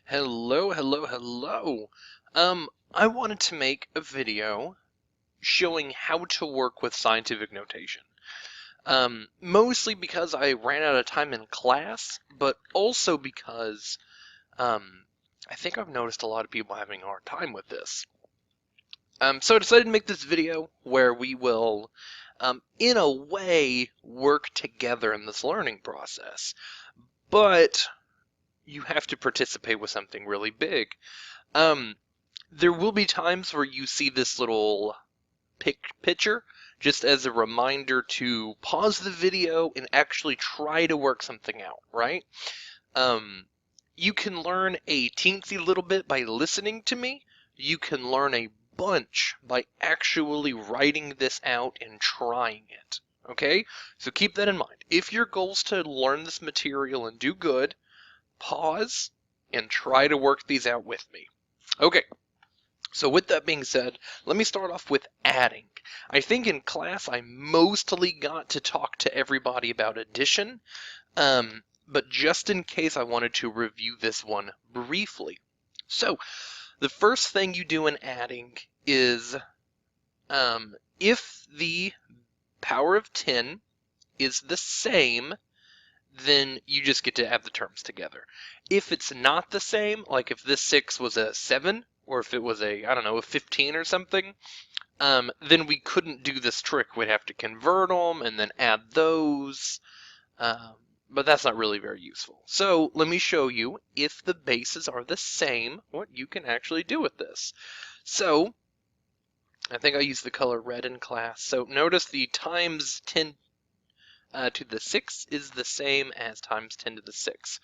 Hello, hello, hello. I wanted to make a video showing how to work with scientific notation. Mostly because I ran out of time in class, but also because I think I've noticed a lot of people having a hard time with this. So I decided to make this video where we will, in a way, work together in this learning process. But you have to participate with something really big. There will be times where you see this little picture just as a reminder to pause the video and actually try to work something out, right? You can learn a teensy little bit by listening to me. You can learn a bunch by actually writing this out and trying it. Okay? So keep that in mind. If your goal is to learn this material and do good, pause and try to work these out with me. Okay. So with that being said, let me start off with adding. I think in class I mostly got to talk to everybody about addition, but just in case I wanted to review this one briefly. So the first thing you do in adding is if the power of 10 is the same, then you just get to add the terms together. If it's not the same, like if this 6 was a 7, or if it was a, I don't know, a 15 or something, then we couldn't do this trick. We'd have to convert them and then add those, but that's not really very useful. So let me show you, if the bases are the same, what you can actually do with this. So I think I used the color red in class. So notice the times 10 to the 6 is the same as times 10 to the 6.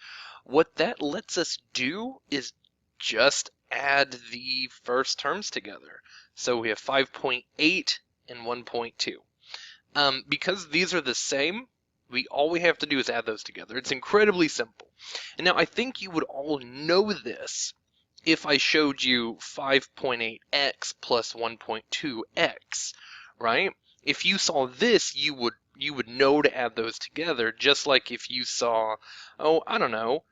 What that lets us do is just add the first terms together. So we have 5.8 and 1.2. Because these are the same, all we have to do is add those together. It's incredibly simple. And now I think you would all know this if I showed you 5.8x plus 1.2x, right? If you saw this, you would know to add those together, just like if you saw, oh, I don't know,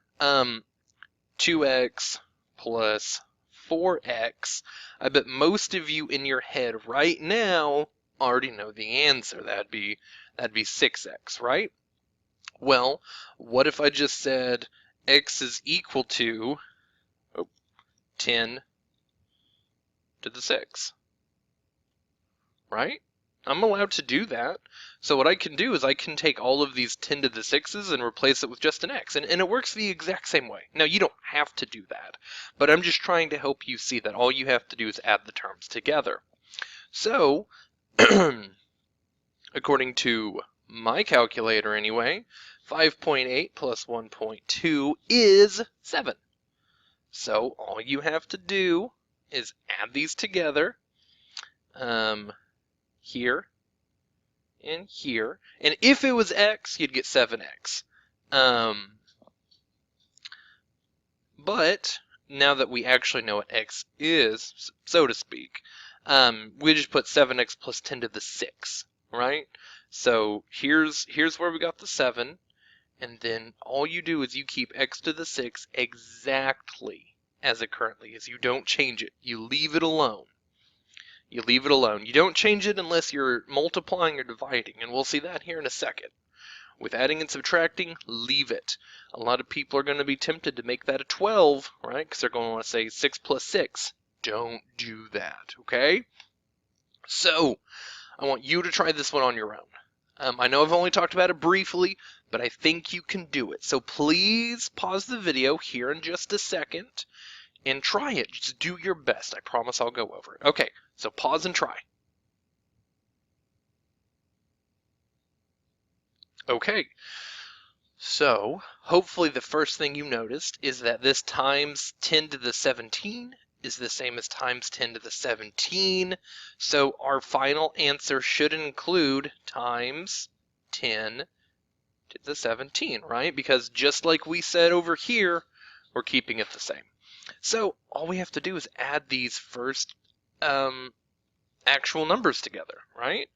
2x plus 4x. I bet most of you in your head right now already know the answer. That'd be 6x, right? Well, what if I just said x is equal to 10 to the 6, right? I'm allowed to do that. So what I can do is I can take all of these 10 to the 6s and replace it with just an x. And it works the exact same way. Now, you don't have to do that, but I'm just trying to help you see that all you have to do is add the terms together. So, according to my calculator anyway, 5.8 plus 1.2 is 7. So all you have to do is add these together. Here and here, and if it was x, you'd get 7x. But now that we actually know what x is, so to speak, we just put 7x plus 10 to the 6, right? So here's where we got the 7, and then all you do is you keep x to the 6 exactly as it currently is. You don't change it. You leave it alone. You leave it alone. You don't change it unless you're multiplying or dividing, and we'll see that here in a second. With adding and subtracting, leave it. A lot of people are going to be tempted to make that a 12, right? Because they're going to want to say 6 plus 6. Don't do that, okay? So, I want you to try this one on your own. I know I've only talked about it briefly, but I think you can do it. So please pause the video here in just a second and try it. Just do your best. I promise I'll go over it. Okay, so pause and try. Okay, so hopefully the first thing you noticed is that this times 10 to the 17 is the same as times 10 to the 17. So our final answer should include times 10 to the 17, right? Because just like we said over here, we're keeping it the same. So all we have to do is add these first actual numbers together, right?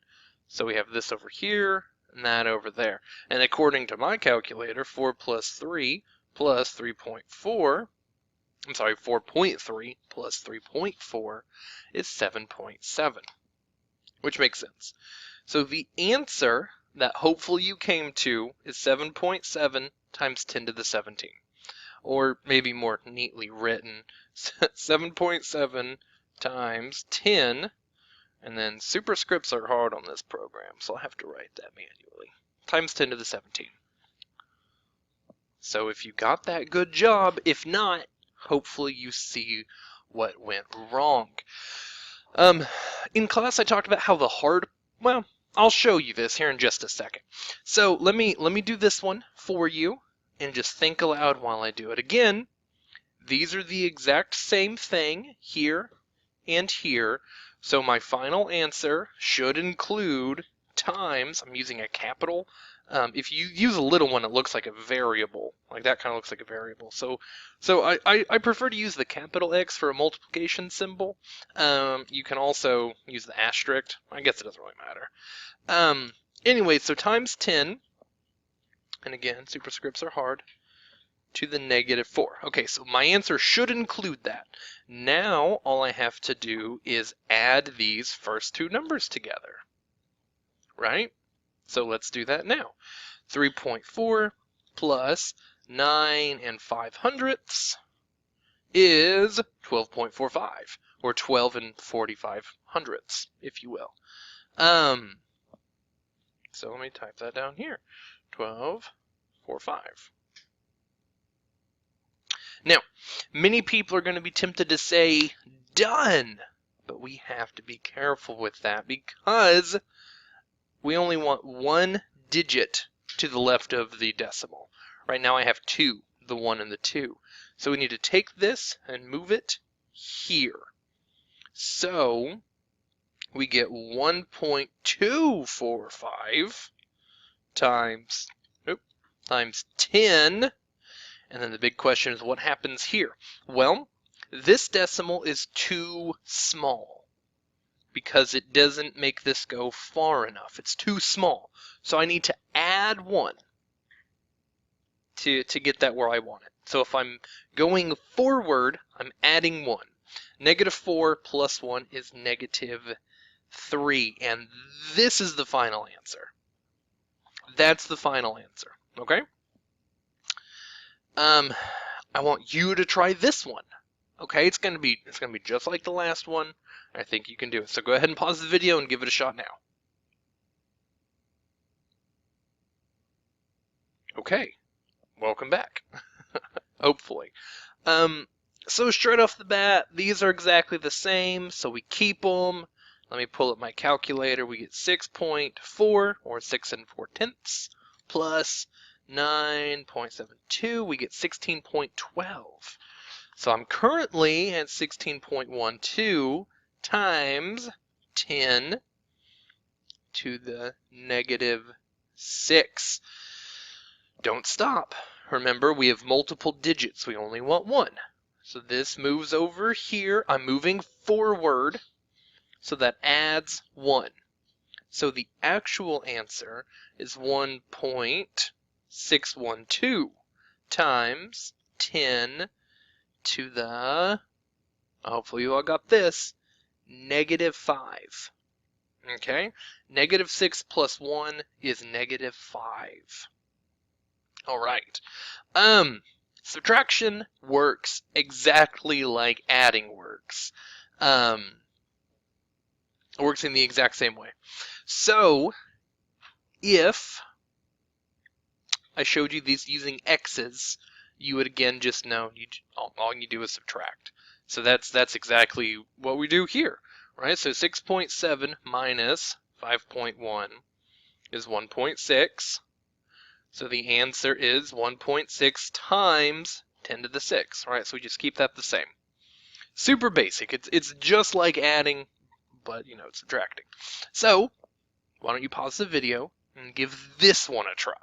So we have this over here and that over there. And according to my calculator, 4 plus 3 plus 3.4 I'm sorry, 4.3 plus 3.4 is 7.7, which makes sense. So the answer that hopefully you came to is 7.7 times 10 to the 17. Or maybe more neatly written, 7.7 times 10, and then superscripts are hard on this program, so I'll have to write that manually, times 10 to the 17. So if you got that, good job. If not, hopefully you see what went wrong. In class I talked about how well, I'll show you this here in just a second. So let me do this one for you and just think aloud while I do it. Again, these are the exact same thing here and here. So my final answer should include times, I'm using a capital. If you use a little one, it looks like a variable. Like that kind of looks like a variable. So I prefer to use the capital X for a multiplication symbol. You can also use the asterisk. I guess it doesn't really matter. Anyway, so times 10, and again, superscripts are hard, to the -4. Okay, so my answer should include that. Now all I have to do is add these first two numbers together, right? So let's do that now. 3.4 plus 9 5/100 is 12.45, or 12 45/100, if you will. So let me type that down here. 12.45. Now, many people are going to be tempted to say, done, but we have to be careful with that because we only want one digit to the left of the decimal. Right now I have 2, the 1 and the 2. So we need to take this and move it here. So we get 1.245 times 10. And then the big question is, what happens here? Well, this decimal is too small because it doesn't make this go far enough. It's too small. So I need to add 1 to get that where I want it. So if I'm going forward, I'm adding 1. -4 plus 1 is -3. And this is the final answer. That's the final answer. Okay? I want you to try this one. Okay, it's gonna be just like the last one. I think you can do it. So go ahead and pause the video and give it a shot now. Okay, welcome back. Hopefully. So straight off the bat, these are exactly the same, so we keep them. Let me pull up my calculator. We get 6.4, or 6 4/10, plus 9.72, we get 16.12. So I'm currently at 16.12 times 10 to the -6. Don't stop. Remember, we have multiple digits. We only want 1. So this moves over here. I'm moving forward, so that adds 1. So the actual answer is 1.612 times 10 to the, hopefully you all got this, -5. Okay? -6 plus 1 is -5. Alright. Subtraction works exactly like adding works. It works in the exact same way. So, if I showed you these using x's, you would again just know all you do is subtract. So that's exactly what we do here, right? So 6.7 minus 5.1 is 1.6. So the answer is 1.6 times 10 to the 6, right? So we just keep that the same. Super basic. It's just like adding, but it's subtracting. So why don't you pause the video and give this one a try?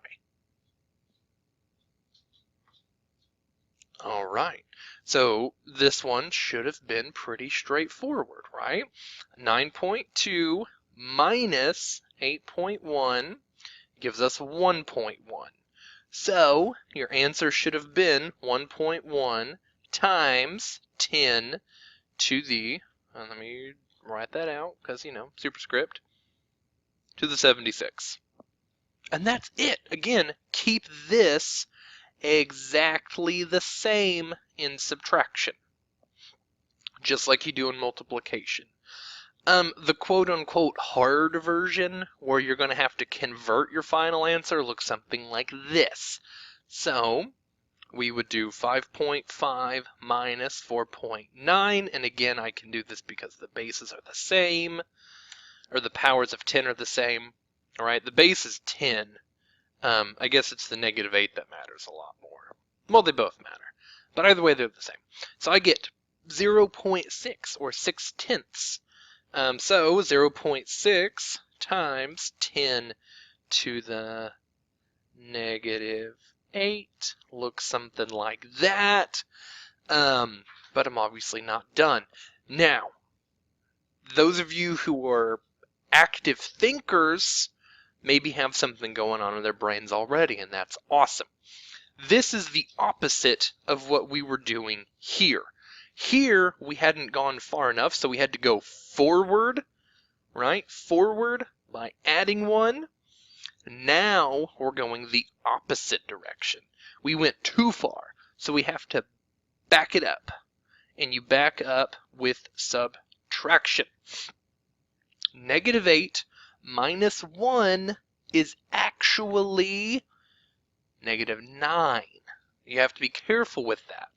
All right, so this one should have been pretty straightforward, right? 9.2 minus 8.1 gives us 1.1. So your answer should have been 1.1 times 10 to the, let me write that out because, you know, superscript, to the 76. And that's it. Again, keep this exactly the same in subtraction, just like you do in multiplication. The quote-unquote hard version, where you're going to have to convert your final answer, looks something like this. So we would do 5.5 minus 4.9, and again, I can do this because the bases are the same, or the powers of 10 are the same. All right, the base is 10. I guess it's the -8 that matters a lot more. Well, they both matter, but either way, they're the same. So I get 0.6, or 6/10. So 0.6 times 10 to the -8 looks something like that. But I'm obviously not done. Now, those of you who are active thinkers maybe have something going on in their brains already, and that's awesome. This is the opposite of what we were doing here. Here, we hadn't gone far enough, so we had to go forward, right? Forward by adding 1. Now, we're going the opposite direction. We went too far, so we have to back it up. And you back up with subtraction. -8 minus 1 is actually -9. You have to be careful with that.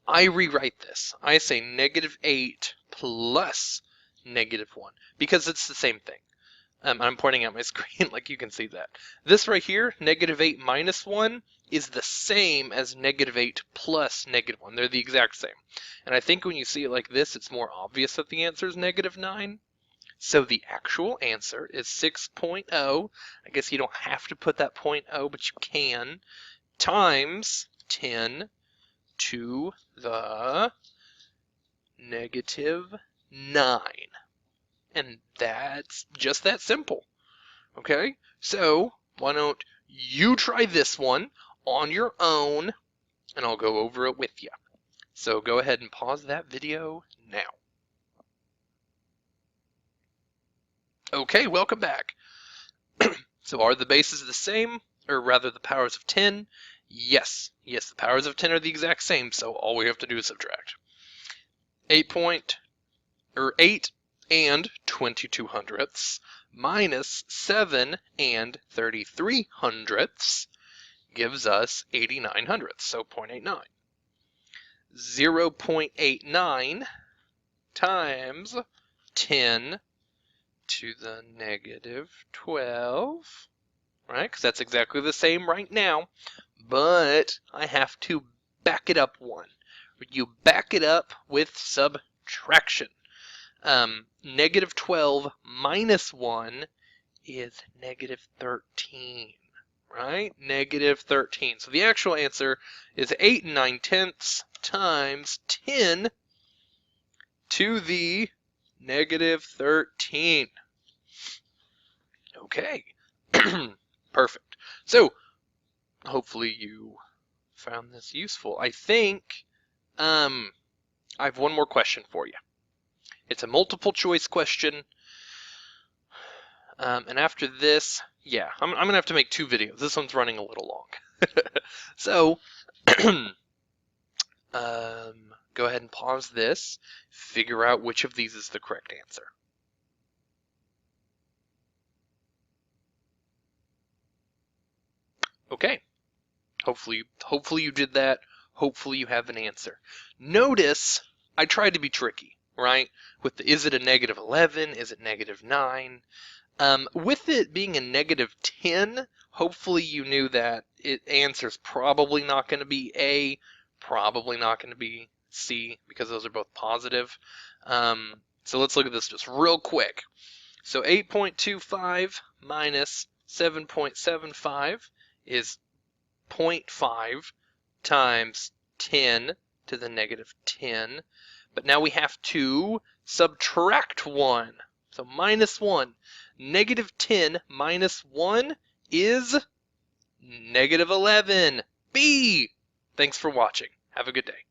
I rewrite this. I say -8 plus -1 because it's the same thing. I'm pointing at my screen like you can see that. This right here, -8 minus 1, is the same as -8 plus -1. They're the exact same. And I think when you see it like this, it's more obvious that the answer is -9. So the actual answer is 6.0. I guess you don't have to put that 0.0, but you can, times 10 to the -9. And that's just that simple. Okay? So why don't you try this one on your own, and I'll go over it with you. So go ahead and pause that video now. Okay, welcome back. So are the bases the same, or rather the powers of 10? Yes, the powers of 10 are the exact same, so all we have to do is subtract. 8 and 22/100ths minus 7 and 33/100ths gives us 89/100ths, so 0.89. 0.89 times 10 to the -12, right? Because that's exactly the same right now, but I have to back it up 1. You back it up with subtraction. -12 minus 1 is -13, right? -13. So the actual answer is 8 9/10 times 10 to the -13. Okay, perfect. So hopefully you found this useful. I think I have one more question for you. It's a multiple choice question. And after this, yeah, I'm going to have to make 2 videos. This one's running a little long. So, go ahead and pause this. Figure out which of these is the correct answer. Okay. Hopefully you did that. Hopefully you have an answer. Notice I tried to be tricky, right? With the, is it a -11? Is it -9? With it being a -10, hopefully you knew that answer's probably not going to be A, probably not going to be C, because those are both positive. So let's look at this just real quick. So 8.25 minus 7.75 is 0.5 times 10 to the -10. But now we have to subtract 1. So minus 1. -10 minus 1 is -11. B! Thanks for watching. Have a good day.